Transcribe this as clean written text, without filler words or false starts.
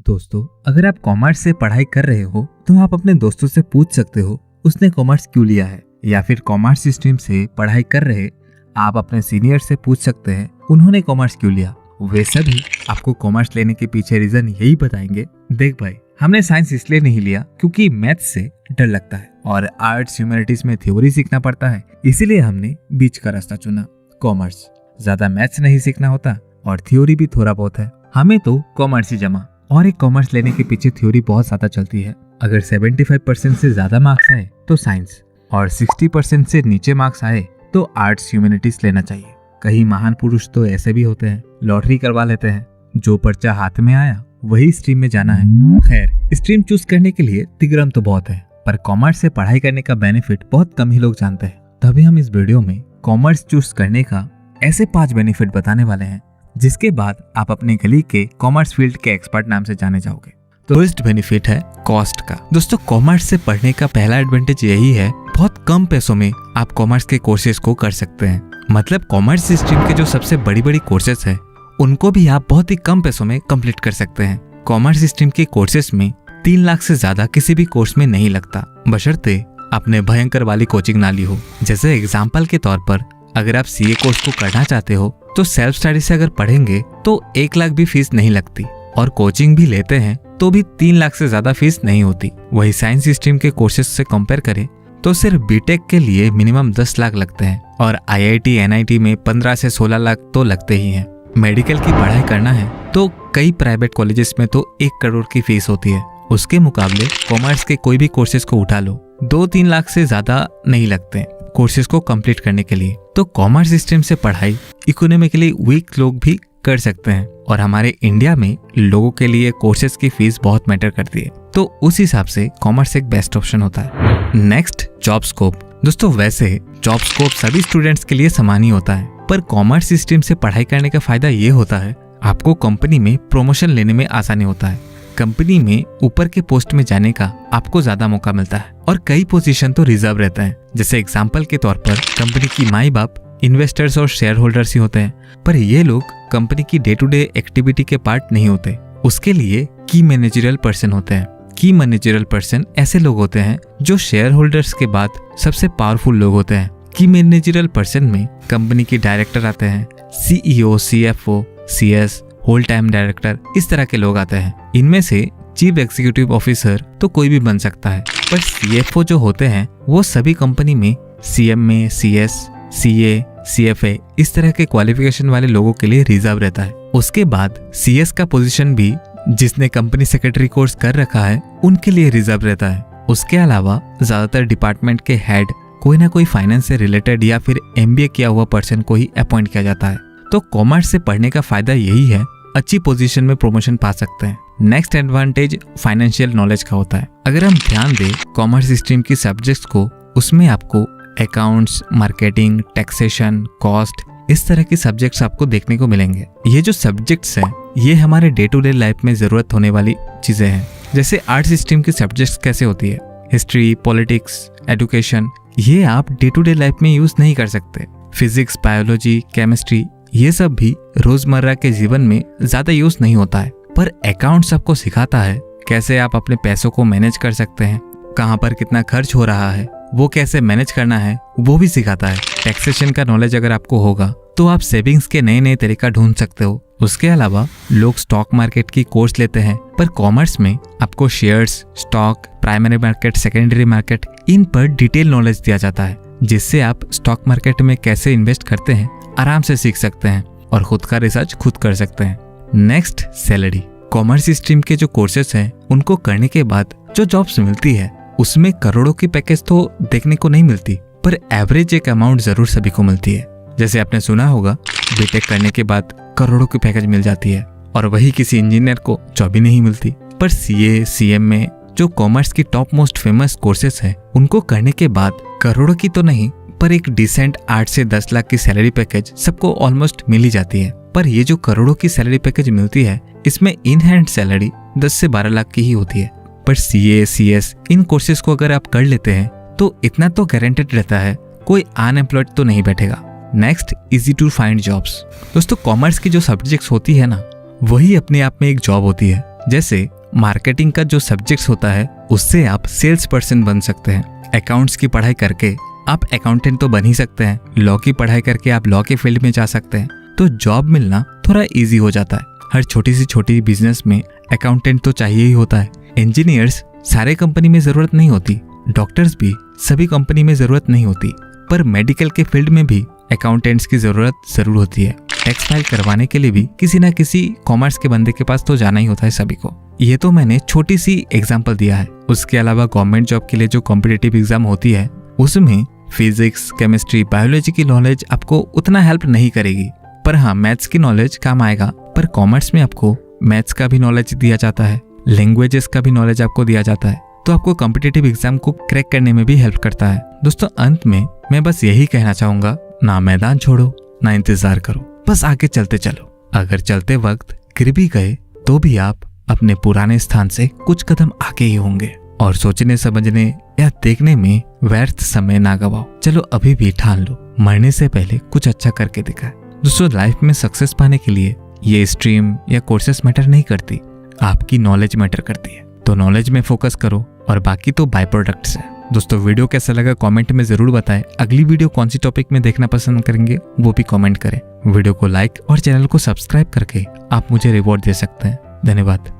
दोस्तों, अगर आप कॉमर्स से पढ़ाई कर रहे हो तो आप अपने दोस्तों से पूछ सकते हो उसने कॉमर्स क्यों लिया है, या फिर कॉमर्स स्ट्रीम से पढ़ाई कर रहे आप अपने सीनियर से पूछ सकते हैं उन्होंने कॉमर्स क्यों लिया। वे सभी आपको कॉमर्स लेने के पीछे रीजन यही बताएंगे। देख भाई, हमने साइंस इसलिए नहीं लिया क्योंकि मैथ्स से डर लगता है और आर्ट्स ह्यूमैनिटीज में थ्योरी सीखना पड़ता है, इसीलिए हमने बीच का रास्ता चुना, कॉमर्स। ज्यादा मैथ्स नहीं सीखना होता और थ्योरी भी थोड़ा बहुत है, हमें तो कॉमर्स ही जमा। और एक कॉमर्स लेने के पीछे थ्योरी बहुत ज्यादा चलती है। अगर 75% से ज्यादा मार्क्स आए तो साइंस और 60% से नीचे मार्क्स आए तो आर्ट्स ह्यूमैनिटीज लेना चाहिए। कई महान पुरुष तो ऐसे भी होते हैं, लॉटरी करवा लेते हैं, जो पर्चा हाथ में आया वही स्ट्रीम में जाना है। खैर, स्ट्रीम चूज करने के लिए तिगरम तो बहुत है, पर कॉमर्स से पढ़ाई करने का बेनिफिट बहुत कम ही लोग जानते हैं। तभी हम इस वीडियो में कॉमर्स चूज करने का ऐसे 5 बेनिफिट बताने वाले हैं जिसके बाद आप अपनी गली के कॉमर्स फील्ड के एक्सपर्ट नाम से जाने जाओगे। तो फर्स्ट बेनिफिट है कॉस्ट का। दोस्तों, कॉमर्स से पढ़ने का पहला एडवांटेज यही है, बहुत कम पैसों में आप कॉमर्स के कोर्सेज को कर सकते हैं। मतलब कॉमर्स स्ट्रीम के जो सबसे बड़ी बड़ी कोर्सेज है उनको भी आप बहुत ही कम पैसों में कंप्लीट कर सकते हैं। कॉमर्स स्ट्रीम के कोर्सेज में 3 लाख से ज्यादा किसी भी कोर्स में नहीं लगता, बशर्ते आपने भयंकर वाली कोचिंग ना ली हो। जैसे एग्जाम्पल के तौर पर अगर आप सीए कोर्स को करना चाहते हो तो सेल्फ स्टडी से अगर पढ़ेंगे तो 1 लाख भी फीस नहीं लगती, और कोचिंग भी लेते हैं तो भी 3 लाख से ज्यादा फीस नहीं होती। वही साइंस स्ट्रीम के कोर्सेज से कंपेयर करें तो सिर्फ बीटेक के लिए मिनिमम 10 लाख लगते हैं और आईआईटी एनआईटी में 15 से 16 लाख तो लगते ही हैं। मेडिकल की पढ़ाई करना है तो कई प्राइवेट कॉलेजेस में तो 1 करोड़ की फीस होती है। उसके मुकाबले कॉमर्स के कोई भी कोर्सेज को उठा लो, 2-3 लाख से ज्यादा नहीं लगते कोर्सेज को कंप्लीट करने के लिए। तो कॉमर्स स्ट्रीम से पढ़ाई इकोनॉमिकली वीक लोग भी कर सकते हैं, और हमारे इंडिया में लोगों के लिए कोर्सेज की फीस बहुत मैटर करती है, तो उस हिसाब से कॉमर्स एक बेस्ट ऑप्शन होता है। Next, job scope. दोस्तों, वैसे जॉब स्कोप सभी स्टूडेंट्स के लिए समान ही होता है, पर कॉमर्स स्ट्रीम से पढ़ाई करने का फायदा ये होता है आपको कंपनी में प्रमोशन लेने में आसानी होता है। कंपनी में ऊपर के पोस्ट में जाने का आपको ज्यादा मौका मिलता है, और कई पोजीशन तो रिजर्व रहता है। जैसे एग्जांपल के तौर पर कंपनी की माई बाप इन्वेस्टर्स और शेयर होल्डर्स ही होते हैं, पर ये लोग कंपनी की डे टू डे एक्टिविटी के पार्ट नहीं होते। उसके लिए की मैनेजरियल पर्सन होते हैं। की मैनेजरियल पर्सन ऐसे लोग होते हैं जो शेयर होल्डर्स के बाद सबसे पावरफुल लोग होते हैं। की मैनेजरियल पर्सन में कंपनी के डायरेक्टर आते हैं, CEO, CFO, CS, whole time director, इस तरह के लोग आते हैं। इनमें से चीफ एग्जीक्यूटिव ऑफिसर तो कोई भी बन सकता है, पर सीएफओ जो होते हैं वो सभी कंपनी में सीएमए, सीएस, सीए, सीएफए इस तरह के क्वालिफिकेशन वाले लोगों के लिए रिजर्व रहता है। उसके बाद सीएस का पोजीशन भी जिसने कंपनी सेक्रेटरी कोर्स कर रखा है उनके लिए रिजर्व रहता है। उसके अलावा ज्यादातर डिपार्टमेंट के हेड कोई ना कोई फाइनेंस से रिलेटेड या फिर एमबीए किया हुआ पर्सन को ही अपॉइंट किया जाता है। तो कॉमर्स से पढ़ने का फायदा यही है, अच्छी पोजीशन में प्रमोशन पा सकते हैं। नेक्स्ट एडवांटेज फाइनेंशियल नॉलेज का होता है। अगर हम ध्यान दें कॉमर्स स्ट्रीम की सब्जेक्ट्स को, उसमें आपको अकाउंट्स, मार्केटिंग, टैक्सेशन, कॉस्ट, इस तरह की सब्जेक्ट्स आपको देखने को मिलेंगे। ये जो सब्जेक्ट्स हैं ये हमारे डे टू डे लाइफ में जरूरत होने वाली चीजें हैं। जैसे आर्ट्स स्ट्रीम की सब्जेक्ट्स कैसे होती है, हिस्ट्री, पॉलिटिक्स, एजुकेशन, ये आप डे टू डे लाइफ में यूज नहीं कर सकते। फिजिक्स, बायोलॉजी, केमिस्ट्री, ये सब भी रोजमर्रा के जीवन में ज्यादा यूज नहीं होता है, पर अकाउंट्स आपको सिखाता है कैसे आप अपने पैसों को मैनेज कर सकते हैं, कहाँ पर कितना खर्च हो रहा है वो कैसे मैनेज करना है वो भी सिखाता है। टैक्सेशन का नॉलेज अगर आपको होगा तो आप सेविंग्स के नए नए तरीका ढूंढ सकते हो। उसके अलावा लोग स्टॉक मार्केट की कोर्स लेते हैं, पर कॉमर्स में आपको shares, stock, primary market, secondary market, इन पर डिटेल नॉलेज दिया जाता है, जिससे आप स्टॉक मार्केट में कैसे इन्वेस्ट करते हैं आराम से सीख सकते हैं और खुद का रिसर्च खुद कर सकते हैं। Next, salary. कॉमर्स स्ट्रीम के जो कोर्सेज हैं उनको करने के बाद जो जॉब्स मिलती है उसमें करोड़ों की पैकेज तो देखने को नहीं मिलती, पर एवरेज एक अमाउंट जरूर सभी को मिलती है। जैसे आपने सुना होगा बीटेक करने के बाद करोड़ों की पैकेज मिल जाती है, और वही किसी इंजीनियर को जॉब ही नहीं मिलती। पर सीए, सीएमए जो कॉमर्स की टॉप मोस्ट फेमस कोर्सेज है उनको करने के बाद करोड़ों की तो नहीं, पर एक डिसेंट 8 से 10 लाख की सैलरी पैकेज सबको ऑलमोस्ट मिल ही जाती है। पर ये जो करोड़ों की सैलरी पैकेज मिलती है इसमें इन हैंड सैलरी 10 से 12 लाख की ही होती है। पर सीए, सीएस इन कोर्सेज को अगर आप कर लेते हैं तो इतना तो गारंटेड रहता है कोई अनएम्प्लॉयड तो नहीं बैठेगा। Next, easy to find jobs. दोस्तों, कॉमर्स की जो सब्जेक्ट्स होती है ना वही अपने आप में एक जॉब होती है। जैसे मार्केटिंग का जो सब्जेक्ट्स होता है उससे आप सेल्स पर्सन बन सकते हैं। अकाउंट्स की पढ़ाई करके आप अकाउंटेंट तो बन ही सकते हैं। लॉ की पढ़ाई करके आप लॉ के फील्ड में जा सकते हैं, तो जॉब मिलना थोड़ा इजी हो जाता है। हर छोटी से छोटी बिजनेस में अकाउंटेंट तो चाहिए ही होता है। इंजीनियर्स सारे कंपनी में जरूरत नहीं होती, डॉक्टर्स भी सभी कंपनी में जरूरत नहीं होती, पर मेडिकल के फील्ड में भी अकाउंटेंट्स की जरूरत जरूर होती है। टैक्स फाइल करवाने के लिए भी किसी ना किसी कॉमर्स के बंदे के पास तो जाना ही होता है सभी को। ये तो मैंने छोटी सी एग्जांपल दिया है। उसके अलावा गवर्नमेंट जॉब के लिए जो कॉम्पिटिटिव एग्जाम होती है उसमें फिजिक्स, केमिस्ट्री, बायोलॉजी की नॉलेज आपको उतना हेल्प नहीं करेगी, पर हाँ मैथ्स की नॉलेज काम आएगा। पर कॉमर्स में आपको मैथ्स का भी नॉलेज दिया जाता है, लैंग्वेजेस का भी नॉलेज आपको दिया जाता है, तो आपको कॉम्पिटिटिव एग्जाम को क्रैक करने में भी हेल्प करता है। दोस्तों अंत में मैं बस यही कहना चाहूंगा, ना मैदान छोड़ो ना इंतजार करो, बस आगे चलते चलो। अगर चलते वक्त गिर भी गए तो भी आप अपने पुराने स्थान से कुछ कदम आगे ही होंगे। और सोचने समझने या देखने में व्यर्थ समय ना गवाओ। चलो अभी भी ठान लो, मरने से पहले कुछ अच्छा करके दिखाए। दोस्तों लाइफ में सक्सेस पाने के लिए ये स्ट्रीम या कोर्सेस मैटर नहीं करती, आपकी नॉलेज मैटर करती है। तो नॉलेज में फोकस करो और बाकी तो बाय प्रोडक्ट्स है। दोस्तों वीडियो कैसा लगा कमेंट में जरूर बताएं। अगली वीडियो कौन सी टॉपिक में देखना पसंद करेंगे वो भी कमेंट करें। वीडियो को लाइक और चैनल को सब्सक्राइब करके आप मुझे रिवॉर्ड दे सकते हैं। धन्यवाद।